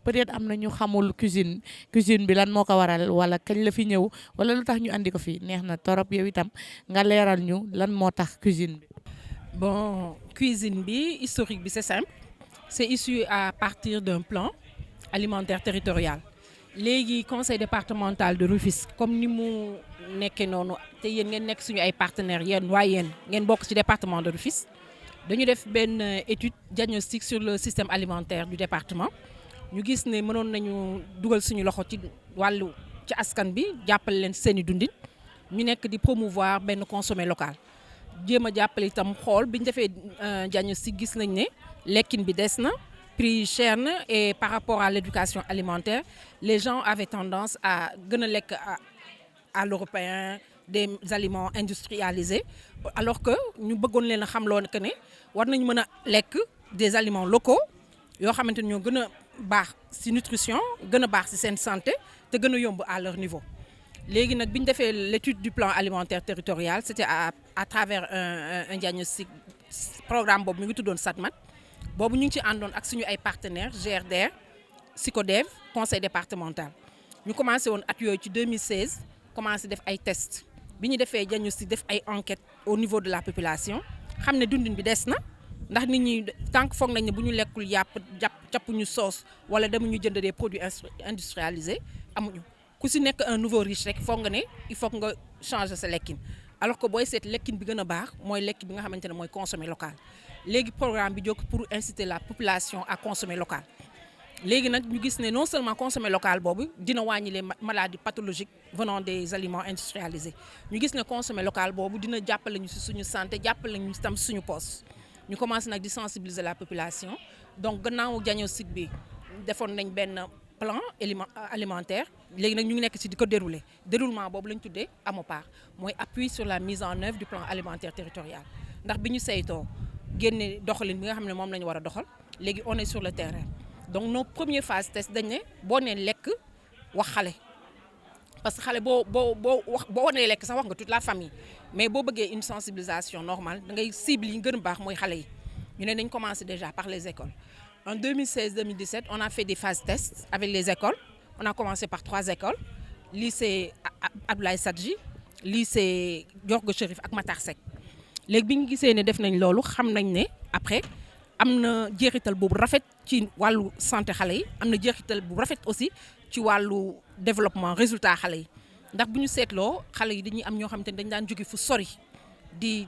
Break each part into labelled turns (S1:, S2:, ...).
S1: peut-être am na ñu xamul cuisine bi lan moo ko waral wala kañ la fi ñëw wala lu tax ñu andi ko fi neex na torop yow itam nga leeral ñu lan moo tax cuisine bi.
S2: Bon, cuisine bi, historique bi, c'est simple. C'est issu à partir d'un plan alimentaire territorial. Léegi conseil départemental de Rufisque comme ni mu nekkee noonu te yéen ngeen nekk suñu ay partenaires yéen ngeen bokk ci département de Rufisque dañu def benn étude diagnostique sur le système alimentaire du département ñu gis ne mënoon nañu dugal suñu loxo ci wàllu ci askan bi jàppale leen seeni dundin ñu nekk di promouvoir benn consommé local jéem a jàppale itam xool bi ñu defee diagnostic gis nañ ne lekkin bi des na prix cher na et par rapport à l'éducation alimentaire les gens avaient tendance à gën a lekk à l'européen des aliments industrialisés alors que ñu bëggoon leen a xamloo que ne war nañu mën a lekk des aliments locaux yoo xamante ni ñoo gën a baax ci nutrition gën a baax ci seen santé te gën a yomb à leur niveau. Léegi nag bi ñu defee l'étude du plan alimentaire territorial c'était à travers un diagnostic programme boobu mi ngi tuddoon SATMAT boobu ñu ngi ci àndoon ak suñu ay partenaires GRDR SICODEV conseil départemental ñu commencé woon at yooyu ci 2016 commencé def ay tests bi ñu defee diagnostic def ay enquêtes au niveau de la population xam ne dundin bi des na ndax nit ñi tant que foog nañ ne bu ñu lekkul jàppuñu soos wala demuñu jënd des produits industrialisés amuñu ku si nekk un nouveau riche rek foog nga ne il faut nga changer sa lekkin alors que booy seet lekkin bi gën a baax mooy lekk bi nga xamante ne mooy consommer local léegi programme bi jóg pour inciter la population à consommer local léegi nag ñu gis ne non seulement consommer local boobu dina wàññi les maladies pathologiques venant des aliments industrialisés ñu gis ne consommer local boobu dina jàppale ñu si suñu santé jàppale ñu tam suñu poche ñu commencé nag di sensibiliser la population donc gannaaw diagnostic bi defoon nañ benn plan alimentaire léegi nag ñu ngi nekk ci di ko déroulement boobu la ñu tuddee AMOPAR mooy appui sur la mise en œuvre du plan alimentaire territorial ndax bi ñu saytoo génne doxalin bi nga xam ne moom la ñu war a doxal léegi on est sur le terrain donc nos premières phases test dañ ne boo nee lekk wax xale parce que xale boo wanee lekk sax wax nga toute la famille mais boo bëggee une sensibilisation normale da ngay cible yi gën a baax mooy xale yi ñu ne dañ commencé déjà par les écoles. En 2016-2017, on a fait des phases tests avec les écoles. On a commencé par 3 écoles. Lycée Abdoulaye Sadji, lycée Diorgo Chérif ak Matar Seck. Léegi bi ñu gisee ne def nañ loolu xam nañ ne après am na jeexital bu rafet ci wàllu santé xale yi am na jeexital bu rafet aussi ci wàllu développement résultat xale yi ndax bu ñu seetloo xale yi dañuy am ñoo xamante ne dañ daan jóge fu sori di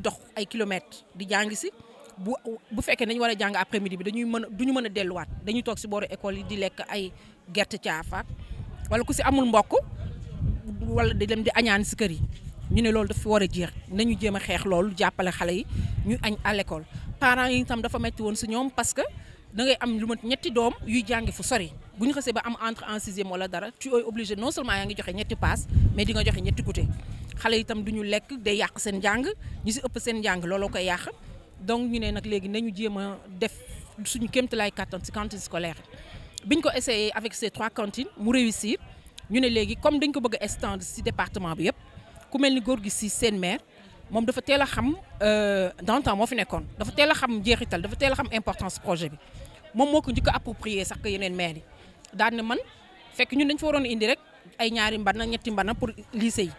S2: dox ay kilomètres di jàng si. bu fekkee dañu war a jàng après midi bi duñu mën a delluwaat dañuy toog ci booru école yi di lekk ay gerte caafaak wala ku ci amul mbokk wala di dem di añaan ci kër yi ñu ne loolu dafa war a jeex nañu jéem a xeex loolu jàppale xale yi ñu añ à l'école parents yi itam dafa metti woon ci ñoom parce que da ngay am lu mat ñetti doom yuy jàngi fu sori bu ñu xasee ba am entre en sixième wala dara tu es obligé non seulement yaa ngi joxe ñetti paas mais di nga joxe ñetti goûter xale yi itam duñu lekk day yàq seen njàng ñu ci ëpp seen njàng looloo koy yàq donc ñu ne nag léegi nañu jéem a def suñu kéemtalaay kàttan ci cantine scolaire biñ ko essayé avec ces 3 cantines mu réussir ñu ne léegi comme dañ ko bëgg a étendre ci département bi yëpp ku mel ni góor gi ci seen maire moom dafa teel a xam dans le temps moo fi nekkoon dafa teel a xam njeexital dafa teel a xam importance projet bi moom moo ko njëkk a approprié sax que yeneen maire yi daan ne man fekk ñun dañ fa waroon indi rek ay ñaari mbana ñetti mbana pour lycée yi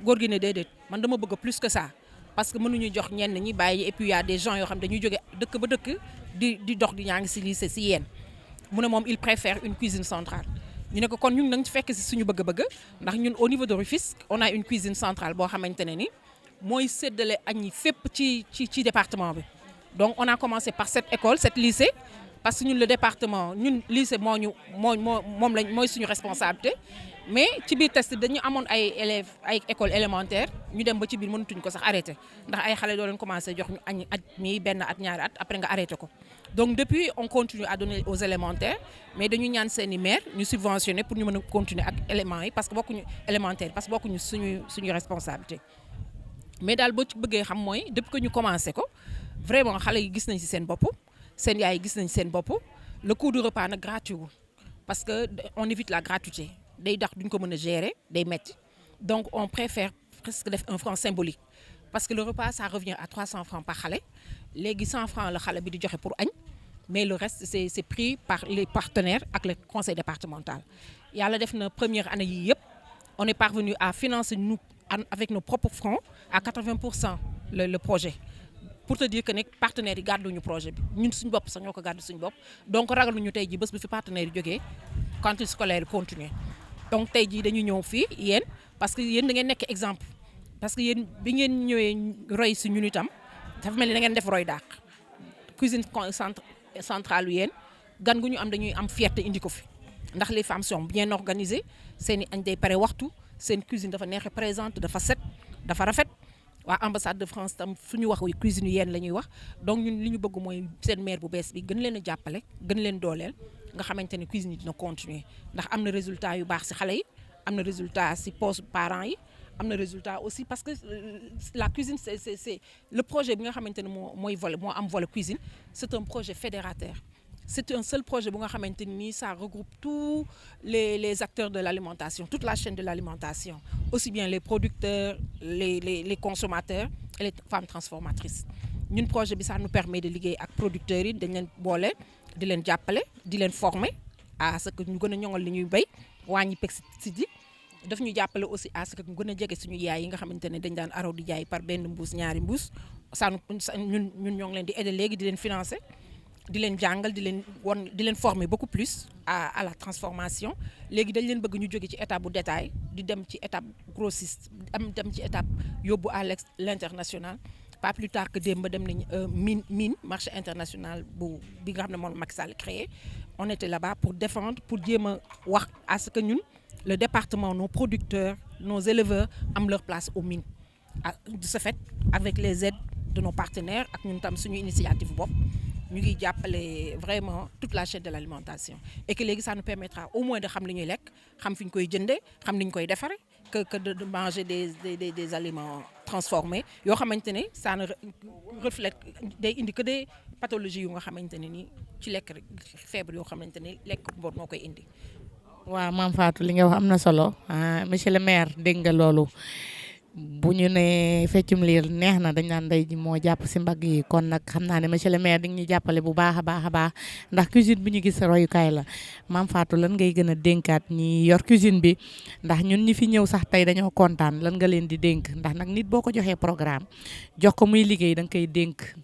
S2: góor gi ne déedéet man dama bëgg plus que ça. Parce que mënuñu jox ñenn ñi bàyyi et puis y a des gens yoo xam dañuy jóge dëkk ba dëkk di dox di ñaa ngi ci lycée ci yéen mu ne moom il préfère une cuisine centrale ñu ne ko kon ñun nañ ci fekk ci suñu bëgg-bëgg ndax ñun au niveau de Rufisque on a une cuisine centrale boo xamante ne ni mooy séddale añ yi fépp ci département bi donc on a commencé par cette école cette lycée parce que ñun le département ñun lycée moom lañ mooy suñu responsabilité mais ci biir test dañu amoon ay élèves ay école élémentaire ñu dem ba ci biir mënatuñ ko sax arrêté ndax ay xale doo leen commencé jox ñu añ at mi benn at ñaari at après nga arrêté ko donc depuis on continue à donner aux élémentaires mais dañu ñaan seeni maire ñu subventionné pour ñu mën a continuer ak éléments yi parce que bokkuñu élémentaire parce que bokkuñu suñu responsabilité mais daal boo ci bëggee xam mooy depuis que ñu commencé ko vraiment xale yi gis nañ ci seen bopp seen yaay gis nañ seen bopp le coût du repas nag gratuit wul parce que on évite la gratuité day tax duñ ko mën a gérer day metti donc on préfère presque def un franc symbolique parce que le repas ça revient à 300 francs par xale léegi 100 francs la xale bi di joxe pour añ mais le reste c'est pris par les partenaires ak le conseil départemental. Yàlla def na première année yi yëpp on est parvenu à financer nous avec nos propres fonds à 80% le projet. Pour te dire que nekk partenaires yi gàdduñu projet bi ñun suñu bopp sax ñoo ko gàddu suñu bopp donc ragaluñu tey jii bés bu fi partenaires yi jógee cantine scolaire yi continuer donc tey jii dañu ñëw fii yéen parce que yéen da ngeen nekk exemple parce que yéen bi ngeen ñëwee roy si ñun itam dafa mel ni da ngeen def roy dàq cuisine centrale yéen gan gu ñu am dañuy am fierté indi ko fi ndax les femmes sont bien organisées seen i añ day pare waxtu seen cuisine dafa neexe présente dafa set dafa rafet. waa ambassade de France tam suñu wax cuisine yéen la ñuy wax donc ñun li ñu bëgg mooy seen maire bu bees bi gën leen a jàppale gën leen dooleel nga xamante ne cuisine yi dina continuer ndax am na résultat yu baax si xale yi am na résultat si poste parents yi am na résultat aussi parce que la cuisine c'est le projet bi nga xamante ne mooy volet moo am volet cuisine c'est un projet fédérateur c'est un seul projet bu nga xamante ni ça regroupe tous les acteurs de l'alimentation toute la chaîne de l'alimentation aussi bien les producteurs les consommateurs et les femmes transformatrices ñun projet bi ça nous permet de liggéey ak producteurs yi dañ leen boole di leen jàppale di leen former à ce que ñu gën a ñoŋal li ñuy béy wàññi pesticide yi daf ñu jàppale aussi à ce que ñu gën a jege suñu yaay yi nga xamante ne dañ daan araw di jaay par benn mbuus ñaari mbuus ñun ñoo ngi leen di aider léegi di leen financer di leen jàngal di leen former beaucoup plus à la transformation léegi dañ leen bëgg ñu jóge ci étape bu détail di dem ci étape grossiste dem ci étape yóbbu à l'international pas plus tard que démb dem nañ mine marché international bi nga xam ne moom Macky Sall créé on était là-bas pour défendre pour jéem a wax à ce que ñun le département nos producteurs nos éleveurs am leur place aux mines de ce fait avec les aides de nos partenaires ak ñun tam suñu initiative bopp ñu ngi jàppale vraiment toute la chaîne de l'alimentation et que léegi ça nous permettra au moins de xam li ñuy lekk xam fi ñu koy jëndee xam ni ñu koy defaree que de manger des aliments transformés yoo xamante ne ça ne reflète day indi que des pathologies yu nga xamante ne ni ci lekk rek feebar yoo xamante ne lekk mbor moo koy indi.
S1: waaw Mame Fatou li nga wax am na solo monsieur le maire dégg nga loolu. bu ñu ne feccum liir neex na dañ naan ndey ji moo jàpp si mbagg yi kon nag xam naa ne monsieur le maire di ñu jàppale bu baax a baax ndax cuisine bi ñu gis royukaay la Mame Fatou lan ngay gën a dénkaat ñi yor cuisine bi ndax ñun ñi fi ñëw sax tey dañoo kontaan lan nga leen di dénk ndax nag nit boo ko joxee programme jox ko muy liggéey da nga koy dénk.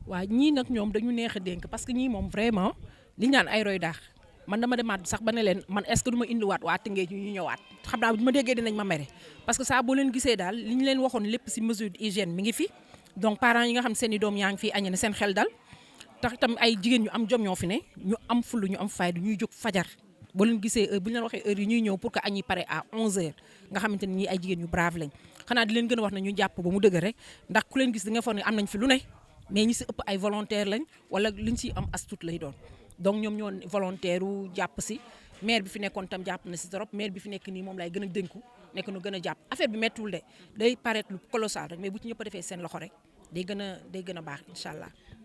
S2: waaw ñii nag ñoom dañu neex a dénk parce que ñii moom vraiment li ñu naan ay roy daax man dama demaat sax ba ne leen man est-ce que du ma indiwaat waa Tëngéej ñu ñëwaat xam naa bu ma déggee dinañ ma mere parce que saa boo leen gisee daal li ñu leen waxoon lépp ci mesure d'hygiène mi ngi fi donc parents yi nga xam seen i doom yaa ngi fi añe ne seen xel dal tax itam ay jigéen ñu am jom ñoo fi ne ñu am fulu ñu am fayda ñuy jóg fajar boo leen gisee heure bu ñu leen waxee heure yi ñuy ñëw pour que añi pare à 11h nga xamante ne ñii ay jigéen ñu brave lañ xanaa di leen gën a wax ne ñu jàpp ba mu dëgër rek ndax ku leen gis da nga foog ne am nañ fi lu ne mais ñi ci ëpp ay volontaire lañ wala liñ ciy am as tuut lay doon donc ñoom ñoo volontaire u jàpp si maire bi fi nekkoon tam jàpp na si trop maire bi fi nekk nii moom lay gën a dénku nekk nu gën a jàpp affaire bi mettiwul de day paraître lu colossal rek mais bu ci ñëpp a defee seen loxo rek day gën a baax incha allah.